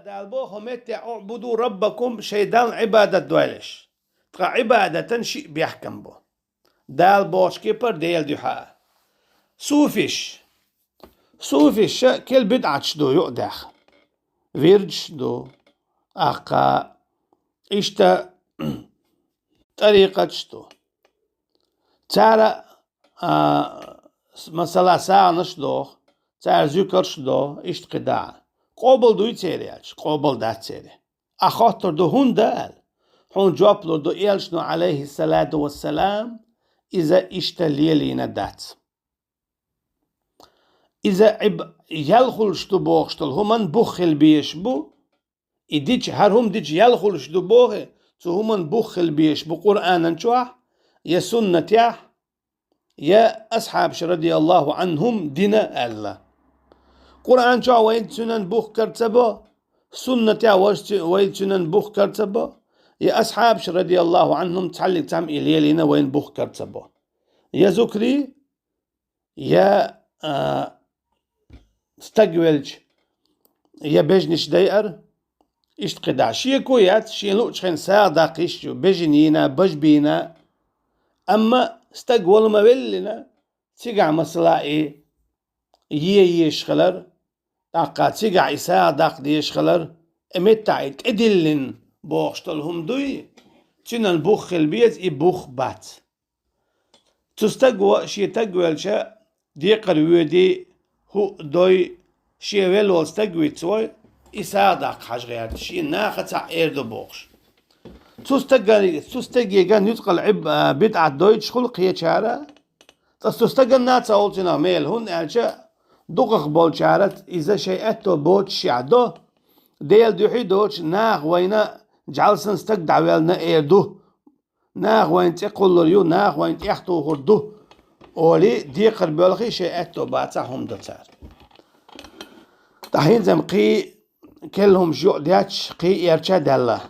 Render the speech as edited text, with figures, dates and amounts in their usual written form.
دالبو همت اعبدوا ربكم شيدان عبادة دوالش تقا عبادة شيء بيحكم بو دال بوش كيبر ديل ديحا صوفيش كل بدعة شدو يؤدخ فيرج دو أقا إشتا طريقة شدو تارا مثلا ساعة نشدو تار ذكر شدو إشت قداع قابل دوي تيرياج قابل دا تيري أخاطر دو هون دال هون جوابلو دو إيلشنو عليه الصلاة والسلام إذا إشتا ليلينا دات إذا يلخل شتو بوغشتل همان بخل بيشبو إديج هرهم ديج يلخل شتو بوغي تو همان بخل بيشبو قرآنا شوح يا سنة يا أصحاب رضي الله عنهم دينا الله قرآن شوح وين سنن بوخ كرتبو سنة وين سنن بوخ كرتبو يا أصحاب رضي الله عنهم تعلق تام إليلينا وين بوخ كرتبو يا زكري يا استقبلج يا بجنش داير إشت قدع شي كويات شي لوش خين ساعة قيشو بجنينا بجبينا أما استقبل ما بلنا تيقع مسلائي يشخلر تاقا تيقع إساء داق دي يشخلر امتعي تدلن بوغشتلهم دوي تنن بوخ البيت بوخ بات تستقوى شي تقوى شا دي قروي دي هو دوي شي ويلو استقوي تسوي إساء داق حاج غير شي ناخة إيردو بوغش تستقى كان يتقل عب بدعة دويتش خلق هي شارة تستقى الناس أولتنا ميل هون ألشا دقق بول شارت إذا شيئتو بوتش شعدو ديل دوحي دوتش ناغ وينا جعلسن استق دعوالنا إيردو ناغ وين تقول اليو ناغ وين تيحتو غردو أولي ديقر بيولخي شيئتو باتاهم دوتار تحين زم قي كلهم جو دياتش قي يرشاد الله